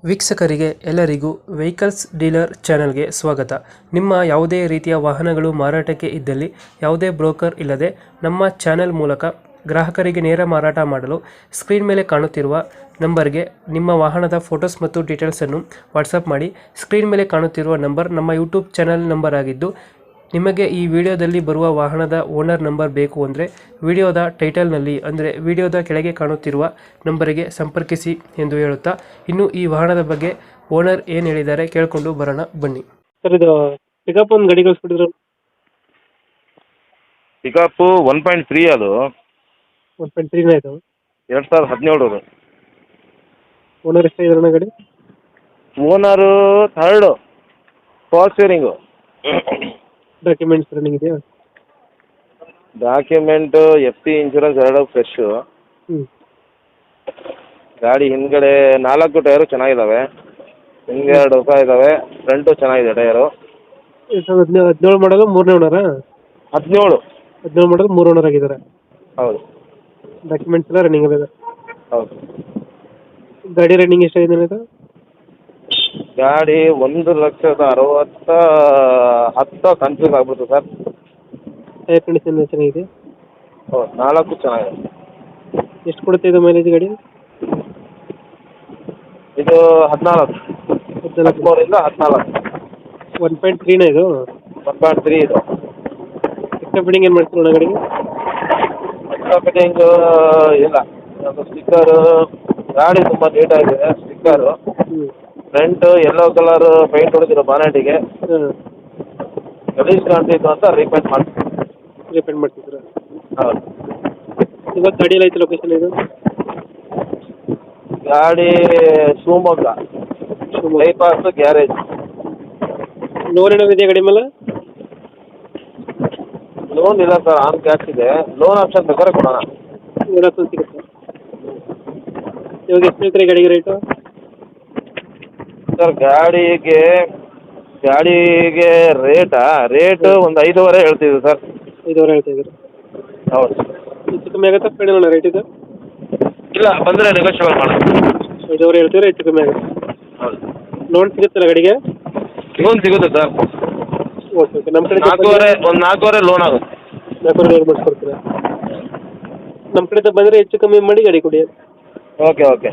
ವೀಕ್ಷಕರಿಗೆ ಎಲ್ಲರಿಗೂ vehicles dealer ಚಾನೆಲ್ಗೆ ಸ್ವಾಗತ. ನಿಮ್ಮ ಯಾವುದೇ ರೀತಿಯ ವಾಹನಗಳು ಮಾರಾಟಕ್ಕೆ ಇದ್ದಲ್ಲಿ ಯಾವುದೇ ಬ್ರೋಕರ್ ಇಲ್ಲದೆ ನಮ್ಮ ಚಾನೆಲ್ ಮೂಲಕ ಗ್ರಾಹಕರಿಗೆ ನೇರ ಮಾರಾಟ ಮಾಡಲು ಸ್ಕ್ರೀನ್ ಮೇಲೆ ಕಾಣುತ್ತಿರುವ ನಂಬರ್ಗೆ ನಿಮ್ಮ ವಾಹನದ ಫೋಟೋಸ್ ಮತ್ತು ಡೀಟೇಲ್ಸನ್ನು ವಾಟ್ಸಪ್ ಮಾಡಿ. ಸ್ಕ್ರೀನ್ ಮೇಲೆ ಕಾಣುತ್ತಿರುವ ನಂಬರ್ ನಮ್ಮ ಯೂಟ್ಯೂಬ್ ಚಾನೆಲ್ ನಂಬರ್ ಆಗಿದ್ದು, ನಿಮಗೆ ಈ ವಿಡಿಯೋದಲ್ಲಿ ಬರುವ ವಾಹನದ ಓನರ್ ನಂಬರ್ ಬೇಕು ಅಂದರೆ ವಿಡಿಯೋದ ಟೈಟಲ್ನಲ್ಲಿ ಅಂದರೆ ವಿಡಿಯೋದ ಕೆಳಗೆ ಕಾಣುತ್ತಿರುವ ನಂಬರಿಗೆ ಸಂಪರ್ಕಿಸಿ ಎಂದು ಹೇಳುತ್ತಾ, ಇನ್ನು ಈ ವಾಹನದ ಬಗ್ಗೆ ಓನರ್ ಏನು ಹೇಳಿದ್ದಾರೆ ಕೇಳಿಕೊಂಡು ಬರೋಣ ಬನ್ನಿ. ಸರ್, ಇದು ಪಿಕಪ್ ಒಂದು ಗಾಡಿ ಕಳಿಸ್ಬಿಟ್ಟಿದ್ರು. ಪಿಕಪ್ಪು 1.3 ಅದು 1.3 ಇದು 2017. ಓನರ್ ಎಷ್ಟಾಗಿದ್ದಾರೆ ಗಾಡಿ? Owner third, power steering. Documents running ಇದೆಯಾ? ಡಾಕ್ಯುಮೆಂಟು FC ಇನ್ಶೂರೆನ್ಸ್ ಎರಡು ಫ್ರೆಶ್ಶು. ಗಾಡಿ ಹಿಂದ್ಗಡೆ 4 ಟೈರು ಚೆನ್ನಾಗಿದ್ದಾವೆ, ಹಿಂಗೆ 2 ಹೊಸ ಇದ್ದಾವೆ, ಫ್ರಂಟು ಚೆನ್ನಾಗಿದೆ ಟೈರು. 17 ಮಾಡಲು 3ನೇ ಓನರಾ? 17 ಮಾಡಲು 3 ಓನರ್ ಆಗಿದ್ದಾರೆ. ಹೌದು. ಡಾಕ್ಯುಮೆಂಟ್ಸ್ ಎಲ್ಲ ರನ್ನಿಂಗ್ ಇದೆ. ಹೌದು. ಗಾಡಿ ರನ್ನಿಂಗ್ ಎಷ್ಟಾಗಿದೆ ಇದು? ಗಾಡಿ 1,60,10 ಕನ್ಫ್ಯೂಸ್ ಆಗ್ಬಿಡ್ತು ಸರ್. ಟೈರ್ ಕಂಡೀಷನ್ ಚೆನ್ನಾಗಿದೆ. ಹೌದು, 4 ಚೆನ್ನಾಗಿದೆ. ಎಷ್ಟು ಕೊಡುತ್ತೆ ಇದು ಮೈಲೇಜ್ ಗಾಡಿ? ಇದು 14 13 14. 1.3 ಇದು? 1.3 ಇದು. ಎಕ್ಸ್ಟ್ರಾ ಫಿಟ್ಟಿಂಗ್ ಏನು ಮಾಡ್ತೀವಿ ಗಾಡಿಗೆ? ಎಕ್ಸ್ಟ್ರಾ ಫಿಟ್ಟಿಂಗು ಇಲ್ಲ, ಅದು ಸ್ಟಿಕ್ಕರು. ಗಾಡಿ ತುಂಬ ನೀಟಾಗಿದೆ. Sticker front yellow colour paint ಹೊಡೆದಿರೋ ಬಾನೆಟಿಗೆ ಗಲೀಜ್ ಕಾಣ್ತಿತ್ತು ಅಂತ ರೀಪೇಂಟ್ ಮಾಡ್ತಿದ್ರು. ಹೌದು. ಇವತ್ತು ಗಾಡಿ ಎಲ್ಲ ಐತೆ ಲೊಕೇಶನ್ ಇದು? ಗಾಡಿ ಶಿವಮೊಗ್ಗ ಬೈಪಾಸ್ ಗ್ಯಾರೇಜ್. ಲೋನ್ ಏನಾದ್ರು ಇದೆಯಾ ಗಾಡಿ ಮೇಲೆ? ಲೋನ್ ಇಲ್ಲ ಸರ್, ಆನ್ ಕ್ಯಾಶ್ ಇದೆ. ಲೋನ್ ಆಪ್ಷನ್ ಬೇಕಾದ್ರೆ ಕೊಡೋಣ. ಲೋನ್ ಆಪ್ಷನ್ ಸಿಗುತ್ತೆ. ಇವಾಗ ಎಷ್ಟು ಹೇಳ್ತೀರಿ ಗಾಡಿಗೆ ರೇಟು? ಸರ್ ಗಾಡಿಗೆ ರೇಟ್ ಒಂದು 5,500 ಹೇಳ್ತಿದ್ವಿ ಸರ್. 5,500 ಹೇಳ್ತಾ ಇದ್ದೀರಾ? ಹೌದು. ಹೆಚ್ಚು ಕಮ್ಮಿ ಆಗುತ್ತಾ ಫೈನಲ್ ರೇಟ್ ಇದು? ಇಲ್ಲ, ಬಂದರೆ ನೆಗೋಷಿಯಬಲ್ ಮಾಡೋಣ. 5,500 ಹೇಳ್ತೀರಾ, ಹೆಚ್ಚು ಕಮ್ಮಿ ಆಗುತ್ತೆ. ಹೌದು. ಲೋನ್ ಸಿಗುತ್ತಲ್ಲ ಗಾಡಿಗೆ? ಲೋನ್ ಸಿಗುತ್ತೆ ಸರ್. Okay okay. ನಮ್ಮ ಕಡೆ 4,500 ಲೋನ್ ಆಗುತ್ತೆ. 4,500 ಲೋನ್ ಮಾಡಿಸ್ಕೊಡ್ತೀರಾ? ನಮ್ಮ ಕಡೆಯಿಂದ ಬಂದರೆ ಹೆಚ್ಚು ಕಮ್ಮಿ ಮಾಡಿ ಗಾಡಿ ಕೊಡಿ. Okay okay.